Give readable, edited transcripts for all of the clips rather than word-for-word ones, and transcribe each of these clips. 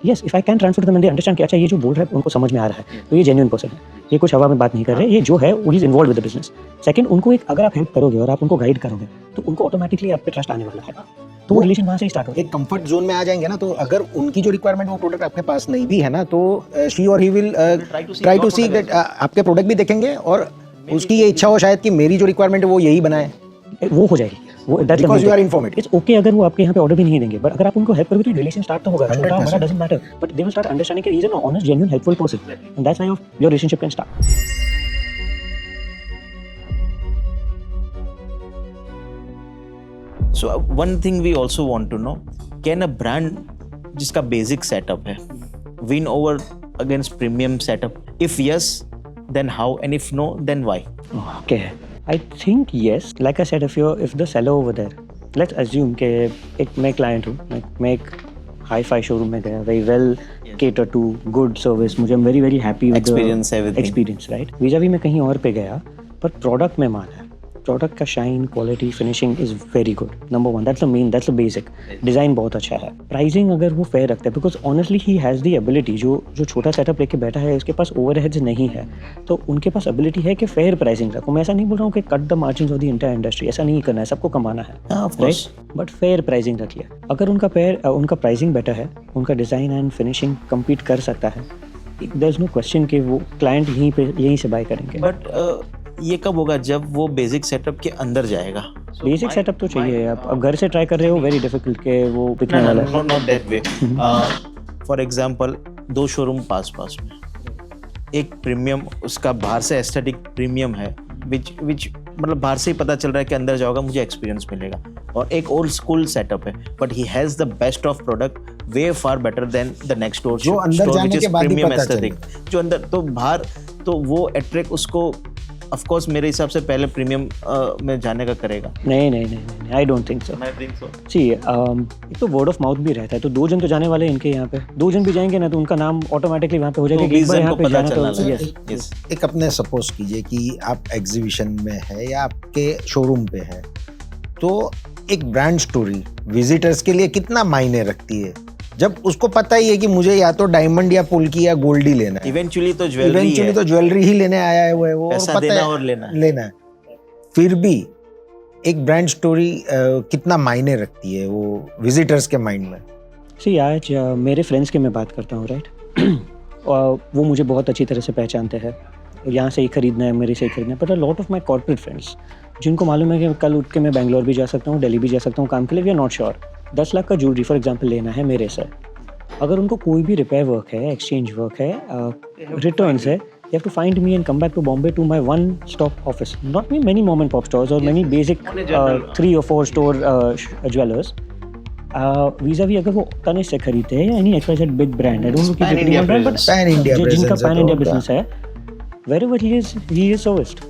yes, if I can transfer to them and they understand कि अच्छा ये जो बोल रहा है उनको समझ में आ रहा है, तो ये genuine person है, ये कुछ हवा में बात नहीं कर रहे, ये जो है he is involved with the business. Second, उनको एक अगर आप हेल्प करोगे और आप उनको गाइड करोगे तो उनको ऑटोमेटिकली आप पे ट्रस्ट आने वाला है, तो वो रिलेशन वहाँ से ही स्टार्ट होगा. एक कंफर्ट जोन में आ जाएंगे ना, तो अगर उनकी जो रिक्वायरमेंट वो प्रोडक्ट आपके पास नहीं भी है ना, तो शी और he will try to see that आपके प्रोडक्ट भी देखेंगे और उसकी ये इच्छा हो शायद कि मेरी जो रिक्वायरमेंट है वो यही बनाए, वो हो जाएगी. वो because you are informative. It's okay अगर वो आपके यहाँ पे ऑर्डर भी नहीं देंगे, बट अगर आप उनको हेल्प करोगे तो रिलेशन स्टार्ट तो होगा. छोटा बड़ा doesn't matter, but they will start understanding कि he is an honest genuine helpful person, and that's why your relationship can start. So one thing we also want to know, can a brand जिसका basic setup है win over against premium setup? If yes, then how? And if no, then why? Okay, I think yes. Like I said, if the seller over there, let's assume कि एक मैं client हूँ, मैं एक hi-fi showroom में गया, very well catered to, good service, मुझे I'm very happy with Experience, the everything. experience, right? vis-a-vis मैं कहीं और पे गया, पर product में माना है. प्रोडक्ट का shine, quality, finishing is very good. Number one, that's the basic. Design बहुत अच्छा है. प्राइसिंग अगर वो फेयर रखता है, because honestly he has the ability, जो छोटा सेटअप लेके बैठा है उसके पास ओवरहेड्स नहीं है, तो उनके पास एबिलिटी है कि फेयर प्राइसिंग रखो. मैं ऐसा नहीं बोल रहा हूँ कि cut the margin of the entire industry, ऐसा नहीं करना है, सबको कमाना है, राइट, बट फेयर प्राइसिंग रखिए. अगर उनका प्राइसिंग बेटर है, उनका डिज़ाइन एंड फिनिशिंग कम्पीट कर सकता है, देयर इज नो क्वेश्चन कि वो क्लाइंट यहीं से बाय करेंगे. बट ये कब होगा? जब वो बेसिक सेटअप के अंदर जाएगा. बेसिक सेटअप तो चाहिए. आप घर से ट्राई कर रहे हो, वेरी डिफिकल्ट के वो बिकने वाला है. Not that way. For example 2 showroom पास में, एक प्रीमियम, उसका बाहर से एस्थेटिक प्रीमियम है, विच मतलब बाहर से ही पता चल रहा है कि अंदर जाओगे मुझे एक्सपीरियंस मिलेगा, और एक ओल्ड स्कूल सेटअप है, but he has the best of product, way far better than the next store, जो अंदर जाने के बाद ही पता चले. जो अंदर तो बाहर, तो वो अट्रैक्ट उसको ऑफ कोर्स मेरे हिसाब से पहले प्रीमियम में जाने का करेगा. नहीं, आई डोंट थिंक सो. सी, एक तो वर्ड ऑफ माउथ भी रहता है, तो 2 जन तो जाने वाले हैं इनके यहाँ पे, 2 जन भी जाएंगे ना तो उनका नाम ऑटोमेटिकली वहाँ पे हो जाएगा. एक अपने सपोज कीजिए कि आप एग्जीबिशन में है या आपके शोरूम पे है, तो एक ब्रांड स्टोरी विजिटर्स के लिए कितना मायने रखती है, जब उसको पता ही है कि मुझे या तो डायमंड या पुल्की या गोल्ड ही लेना है. इवेंचुअली तो ज्वेलरी ही लेने आया है वो पैसा पता देना है और लेना है. फिर भी एक ब्रांड स्टोरी कितना मायने रखती है वो विजिटर्स के माइंड में. सी, आज मेरे फ्रेंड्स की मैं बात करता हूँ, राइट, और वो मुझे बहुत अच्छी तरह से पहचानते हैं, यहाँ से ही खरीदना है, मेरे से ही खरीदना है. But a lot of my corporate friends जिनको मालूम है कि कल उठ के मैं बैंगलोर भी जा सकता हूँ, दिल्ली भी जा सकता हूँ काम के लिए, we are not sure. 10 lakh का ज्वेलरी फॉर एग्जांपल लेना है मेरे से. अगर उनको कोई भी रिपेयर वर्क है, एक्सचेंज वर्क है, रिटर्न्स है, they have to find me and come back to Bombay to my one stop office, not many mom and pop stores or many basic 3 or 4 store jewelers. vis-a-vis अगर वो तनिष्क से खरीदते हैं या any XYZ big brand, I don't know कि Pan-India but जिनका pan India business है, wherever he is serviced.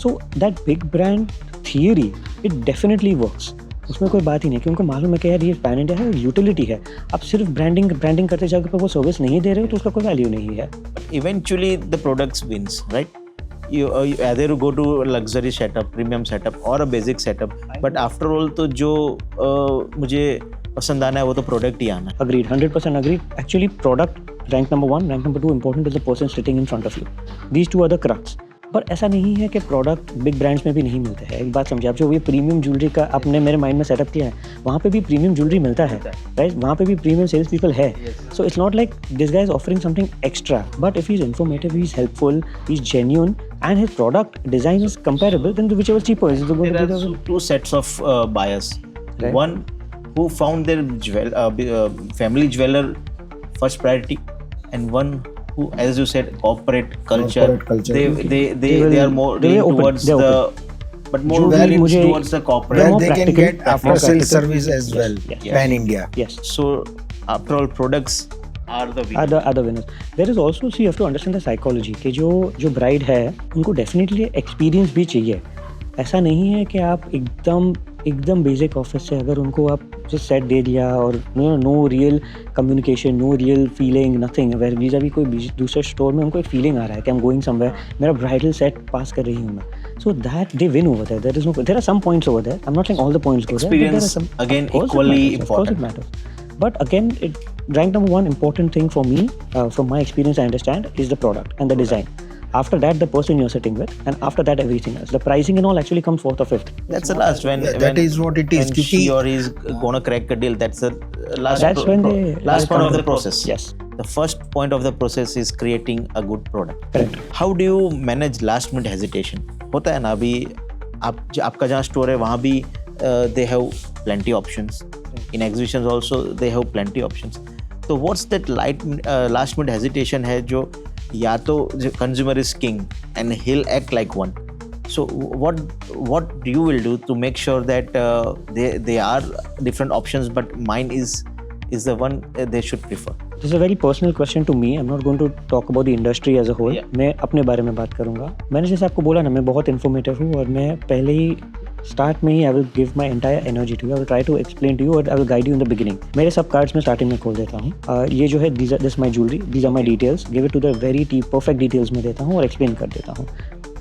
So that big brand theory, it definitely works. उसमें कोई बात ही नहीं कि उनको मालूम है कि यार ये पैन इंडिया है, यूटिलिटी है. आप सिर्फ ब्रांडिंग करते जाकर पर वो सर्विस नहीं दे रहे हो तो उसका कोई वैल्यू नहीं है. Eventually the products wins, right. You either go to luxury setup, premium setup or a basic setup, but after all तो जो मुझे पसंद आना है वो तो प्रोडक्ट ही आना है. Agreed, 100% agreed. Actually product rank number 1, rank number 2 important is the person sitting in front of you. These two are the crux. पर ऐसा नहीं है कि प्रोडक्ट बिग ब्रांड्स में भी नहीं मिलते हैं. एक बात समझिए, आप जो ये प्रीमियम ज्वेलरी का आपने मेरे माइंड में सेटअप किया है, वहाँ पे भी प्रीमियम ज्वेलरी मिलता है, राइट, वहाँ पे भी प्रीमियम सेल्स पीपल है. So it's not like this guy is offering something extra, but if he is informative, he is helpful, he is genuine and his product design is comparable, then whichever cheaper is going to be the 2 sets of buyers, right. One who found their family jeweler first priority, and one who, as you said, corporate culture. They are more leaning towards the but more leaning towards the corporate, where they can get after sales service as well. Pan India. Yes. So after all, products are the winners. There is also, so you have to understand the psychology कि जो bride है उनको definitely experience भी चाहिए. ऐसा नहीं है कि आप एकदम बेसिक ऑफिस से अगर उनको आप जो सेट दे दिया और no real communication, no real feeling, nothing. Where vis-a-vis कोई दूसरे स्टोर में उनको एक फीलिंग आ रहा है कि आई एम गोइंग समवेयर, मेरा ब्राइडल सेट पास कर रही हूँ मैं. So that they win over there. There are some points over there. I'm not saying all the points go there. Experience again equally important. Of course it matters. But again, rank number one important thing for me, from my experience, I understand, is the product and the design. After that, the person you're sitting with, and after that, everything else. The pricing and all actually comes fourth or fifth. That's the last when that is what it is. when she or he is gonna crack a deal. That's the last. That's when they last part come of to the process. Yes, The first point of the process is creating a good product. correct. How do you manage last minute hesitation? होता है ना अभी आपका जहाँ store है वहाँ भी they have plenty options. In exhibitions also they have plenty options. So what's that last minute hesitation है जो या तो consumer is king and he'll act like one. So what you will do to make sure that they are different options but mine is the one they should prefer? This is a very personal question to me. I'm not going to talk about the industry as a whole. Yeah. मैं अपने बारे में बात करूँगा. मैंने जैसे आपको बोला ना, मैं बहुत इन्फॉर्मेटिव हूँ और मैं पहले ही स्टार्ट में ही I will give my entire energy to you. I will try to explain to you and I will guide you in the beginning. मेरे सब कार्ड्स में स्टार्टिंग में खोल देता हूँ. ये जो है this my jewelry, these are my details. Give it to the very perfect details में देता हूँ और एक्सप्लेन कर देता हूँ.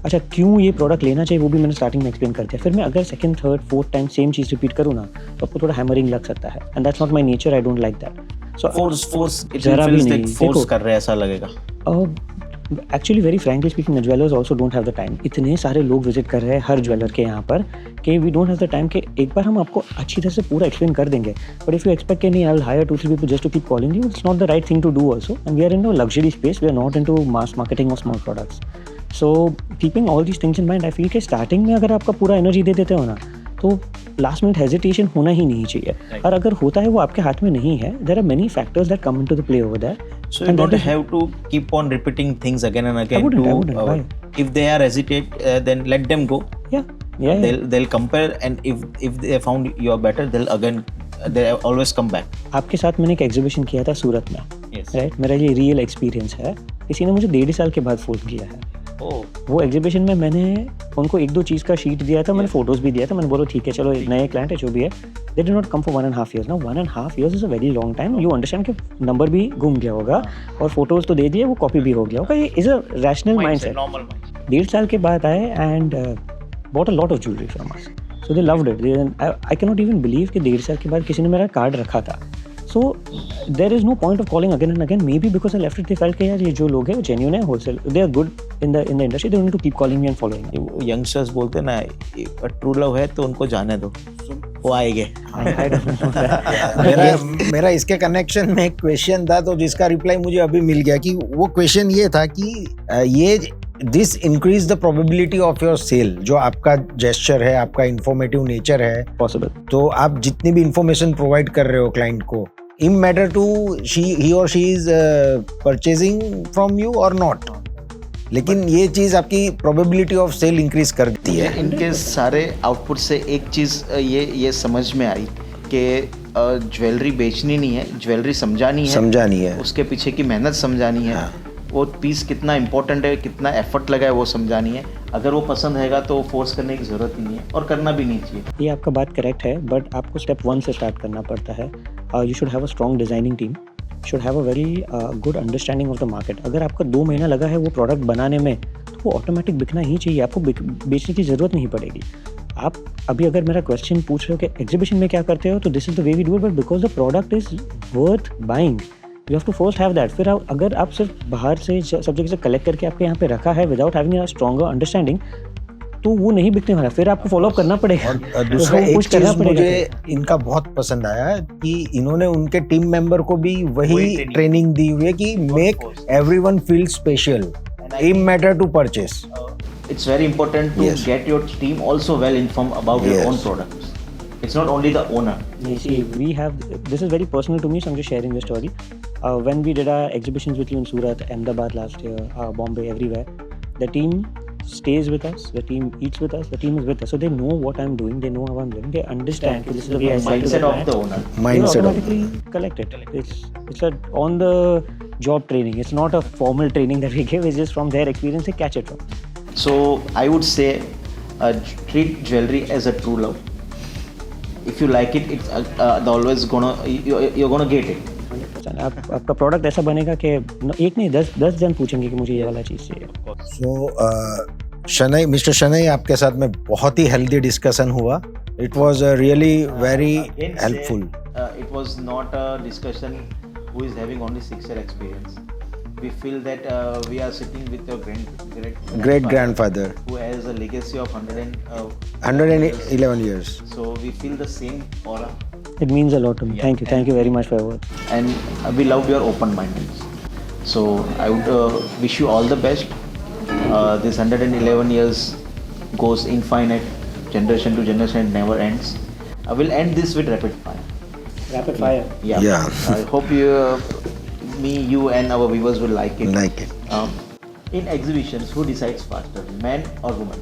अच्छा, क्यों ये प्रोडक्ट लेना चाहिए वो भी मैंने स्टार्टिंग में एक्सप्लेन कर दिया. फिर मैं अगर second third fourth time same चीज़ रिपीट करूँ ना तो आपको थोड़ा हैमरिंग लग सकता है. And that's not my nature. I don't like that. So Force it जरा भी feels नहीं. like force देखो, कर रहे हैं ऐसा लगेगा. Actually very frankly speaking, jewellers also don't have the time. इतने सारे लोग विजिट कर रहे हैं हर ज्वेलर के यहाँ पर कि we don't have the time कि एक बार हम आपको अच्छी तरह से पूरा एक्सप्लेन कर देंगे. बट इफ यू एक्सपेक्ट कि नहीं, I will hire 2-3 people just to keep calling you, it's not the right thing to do also. And we are in a luxury space. We are not into mass marketing of small products. So keeping all these things in mind, I feel कि starting में अगर आपका पूरा energy दे देते हो ना तो last minute hesitation होना ही नहीं चाहिए. और अगर होता है वो आपके हाथ में नहीं है. There are many factors that come into the play over there. So you don't have to keep on repeating things again and again. I wouldn't. Why? If they are hesitate, then let them go. Yeah. They'll compare, and if they found you are better, they'll always come back. आपके साथ मैंने एक exhibition किया था सूरत में. Yes. Right, मेरा ये real experience है. किसी ने मुझे 1.5 साल के बाद फोन किया है. वो एग्जीबिशन में मैंने उनको 1-2 चीज़ का शीट दिया था. मैंने फोटोज भी दिया था. मैंने बोला ठीक है चलो, एक नए क्लाइंट है जो भी है. They did not come for 1.5 years. Now 1.5 years is a very long time. You understand कि नंबर भी घूम गया होगा और फोटोज तो दे दिए, वो कॉपी भी हो गया होगा. ये is a rational mindset. Normal mindset. 1.5 साल के बाद आए and bought a lot of jewelry from us. So they loved it. I cannot even believe कि 1.5 साल के बाद किसी ने मेरा कार्ड रखा था. So there is no point of calling again and again. Maybe because I left it, they felt कि यार ये जो लोग हैं वो genuine है, wholesale. They are good in the industry. They don't need to keep calling me and following me. Youngsters बोलते हैं ना, ट्रू लव है तो उनको जाने दो, वो आएंगे. I don't know that. मेरा इसके कनेक्शन में एक क्वेश्चन था तो जिसका रिप्लाई मुझे अभी मिल गया कि वो क्वेश्चन ये था कि ये this increase the probability of your sale. जो आपका जेस्चर है, आपका इंफॉर्मेटिव नेचर है, Possible. तो आप जितनी भी इंफॉर्मेशन प्रोवाइड कर रहे हो क्लाइंट को, इन मैटर टू ही और she is purchasing from you और नॉट, लेकिन ये चीज आपकी प्रोबेबिलिटी ऑफ सेल इंक्रीज कर देती है. इनके सारे आउटपुट से एक चीज़ ये समझ में आई कि ज्वेलरी बेचनी नहीं है, ज्वेलरी समझानी है, उसके पीछे की मेहनत समझानी है. हाँ. वो पीस कितना इंपॉर्टेंट है, कितना एफर्ट लगा है वो समझानी है. अगर वो पसंद हैगा तो फोर्स करने की ज़रूरत नहीं है और करना भी नहीं चाहिए. ये आपका बात करेक्ट है, बट आपको स्टेप 1 से स्टार्ट करना पड़ता है. You should have a strong designing team, should have a very good understanding of the market. अगर आपका 2 महीना लगा है वो प्रोडक्ट बनाने में तो वो ऑटोमेटिक बिकना ही चाहिए. आपको बेचने की ज़रूरत नहीं पड़ेगी. आप अभी अगर मेरा क्वेश्चन पूछ रहे हो कि एग्जीबिशन में क्या करते हो, तो this is the way we do it, but because the product is worth buying, you have to first have that. फिर अगर आप सिर्फ बाहर से सब जगह से कलेक्ट करके आपके यहाँ पे रखा है without having a stronger understanding, तो वो नहीं बिकने वाला. फिर आपको फॉलो अप करना पड़ेगा. और दूसरा एक चीज मुझे इनका बहुत पसंद आया कि इन्होंने उनके टीम मेंबर को भी वही ट्रेनिंग दी हुई है कि make everyone feel special in matter to purchase. It's very important to get your team also well informed about your own products. It's not only the owner. See, we have, this is very personal to me, so I'm just sharing the story. When we did our exhibitions with you in Surat, Ahmedabad last year, Bombay, everywhere, the team stays with us, the team eats with us, the team is with us. So they know what I'm doing, they know how I'm doing, they understand this is the way I say to Mindset the of client. the owner. Mindset They of automatically collect it. It's a on the job training. It's not a formal training that we give, it's just from their experience they catch it from. So I would say treat jewelry as a true love. If you like it, it's always you're gonna get it. आपका product ऐसा बनेगा कि एक नहीं 10 जन पूछेंगे कि मुझे ये वाला चीज़ चाहिए. सो शनई, मिस्टर शनई, आपके साथ में बहुत ही हेल्दी डिस्कशन हुआ. It was really very helpful. It was not a discussion who is having only 6-year experience. We feel that we are sitting with your Great grandfather, who has a legacy of 111 years. So we feel the same aura, It means a lot to me. Yeah. Thank you very much for your words. and we love your open-mindedness. So I would wish you all the best. This 111 years goes infinite, generation to generation, it never ends. I will end this with rapid fire. Rapid fire. Yeah. I hope you and our viewers will like it. Like it. In exhibitions, who decides faster, man or woman?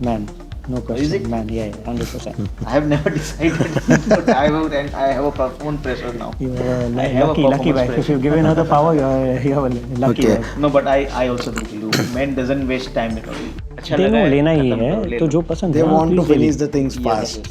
Man, no question. Is it? Man, yeah, 100%. I have never decided, but I will, and I have a performance pressure now. You are I have a lucky performance wife. If pressure. you've given her the power, you're a lucky Okay. wife. No, but I also do believe man doesn't waste time at all. अच्छा देखो लगा है, लेना ही खत्म करो, है ले तो लो. जो पसंद They है want to please ले finish low. the things fast.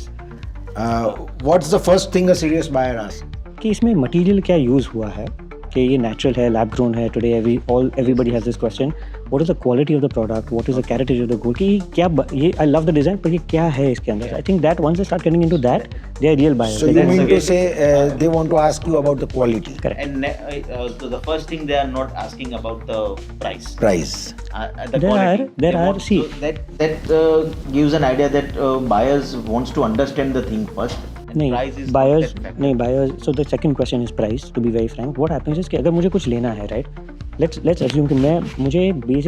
What's the first thing a serious buyer asks? कि इसमें मटेरियल क्या यूज़ हुआ है कि ये नेचुरल है लैब ग्रोन है today everybody has this question what is the quality of the product what is the character of the gold कि क्या ये आई लव द डिजाइन पर ये क्या है इसके अंदर I think that once they start getting into that they are real buyers So you mean to say they want to ask you about the quality, correct And so the first thing they are not asking about the price. price? The There quality. are- there They are- want- see. so that gives an idea that buyers wants to understand the thing first. And नहीं price is not buyers that factor. नहीं buyers so the second question is price to be very frank what happens is कि अगर मुझे कुछ लेना है right let's assume कि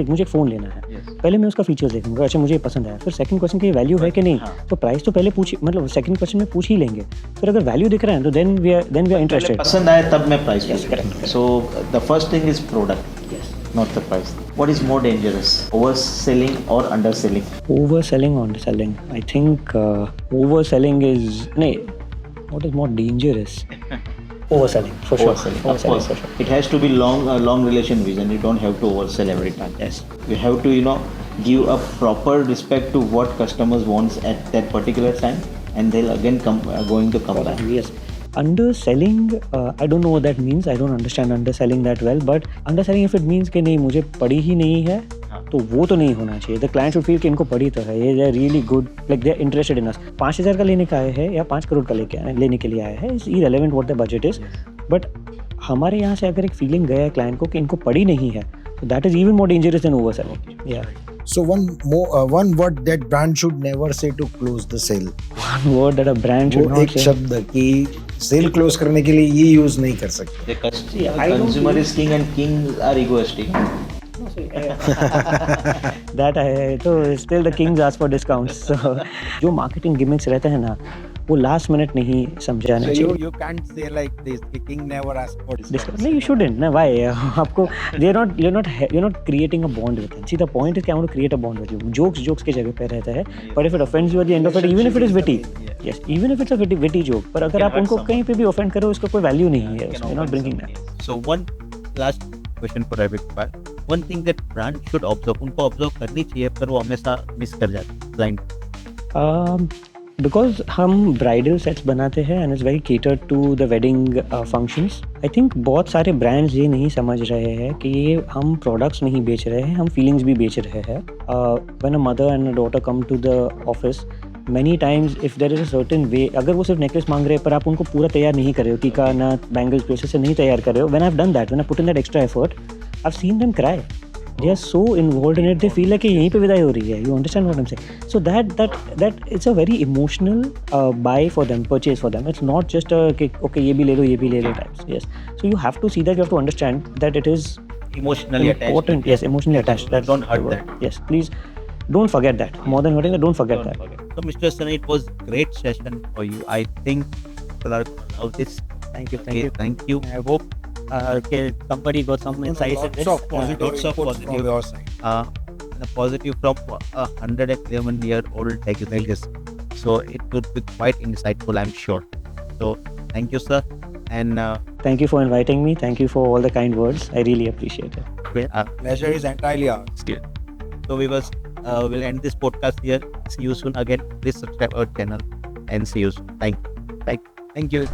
मुझे फ़ोन लेना है Yes. पहले मैं उसका फीचर्स देखूंगा अच्छा मुझे ये पसंद आया फिर सेकंड क्वेश्चन की वैल्यू है कि नहीं हाँ. तो प्राइस तो पहले पूछ मतलब सेकंड क्वेश्चन में पूछ ही लेंगे फिर अगर वैल्यू दिख रहा है तो देन वी आर पहले इंटरेस्टेड पसंद आए तब मैं price Yes, correct. So the first thing is product, not the price. What is more dangerous, overselling or underselling? overselling or underselling I think overselling is no what is more dangerous overselling for sure Overselling, of overselling course. for sure It has to be long relation vision. You don't have to oversell every time. yes You have to give a proper respect to what customers wants at that particular time, and they'll again going to come back. yes underselling I don't know what that means I don't understand underselling that well but underselling if it means कि नहीं मुझे पड़ी ही नहीं है तो वो तो नहीं होना चाहिए द क्लाइंट शुड फील कि इनको पड़ी तो है ये they are really good like they are interested in us 5,000 का लेने का आए हैं या 5 करोड़ का लेने के लिए आए हैं is irrelevant what the budget is but हमारे यहाँ से अगर एक फीलिंग गया है क्लाइंट को कि इनको पड़ी नहीं है तो that is even more dangerous than overselling या So one word that brand should never say to close the sale. Word that a brand should वो नॉट एक शब्द कि सेल क्लोज करने के लिए ये यूज नहीं कर सकते. The Yeah, I don't consumer think- is king and kings are egoistic. That है तो still the Kings ask for discounts जो मार्केटिंग गिमिक्स रहते हैं ना वो लास्ट मिनट नहीं समझाना चाहिए you can't say like this. The king never asked for Discuss. No, you shouldn't. No, why? आपको you're not creating a bond with them. See, the point is कि I want to create a bond with you. Jokes के जगह पे रहता है. But if it offends you at the end of it, even if it is witty, yes, even if it's a witty joke, पर अगर Can आप hurt उनको someone. कहीं पे भी offend करो, उसका कोई value नहीं है. Can You're not offend bringing someone, that. yes. So one last question for rapid fire. One thing that brand should observe, उनको observe करनी चाहिए पर वो हमेशा मिस कर जाते हैं client. बिकॉज हम ब्राइडल सेट्स बनाते हैं and is very cater to the wedding functions I think बहुत सारे ब्रांड्स ये नहीं समझ रहे हैं कि ये हम प्रोडक्ट्स नहीं बेच रहे हैं हम फीलिंग्स भी बेच रहे हैं when a mother and a daughter come to the office many times if there is a certain way अगर वो सिर्फ नेकलेस मांग रहे हैं पर आप उनको पूरा तैयार नहीं कर रहे हो टीका ना बैंगल्स प्रोसेस से नहीं तैयार कर रहे हो when I have done that when I put in that extra effort I have seen them cry they are so involved in it they feel like कि यहीं पे विदाई हो रही है you understand what I'm saying so that it's a very emotional buy for them purchase for them it's not just a कि okay ये भी ले लो types yes so you have to see that you have to understand that it is Emotionally important yes emotionally attached that's Don't hurt the word. that. yes please don't forget that more than hurting that don't forget that So Mr. Sunny, it was great session for you. I think people are of this. thank you Thank you. I hope somebody got some insights in this Lots of positive. your side. The positive from a 111-year-old legacy. So it would be quite insightful, I'm sure. So thank you, sir. And thank you for inviting me thank you for all the kind words I really appreciate it Pleasure is entirely ours. so we'll end this podcast here. See you soon again. Please subscribe our channel and see you soon. Thank you.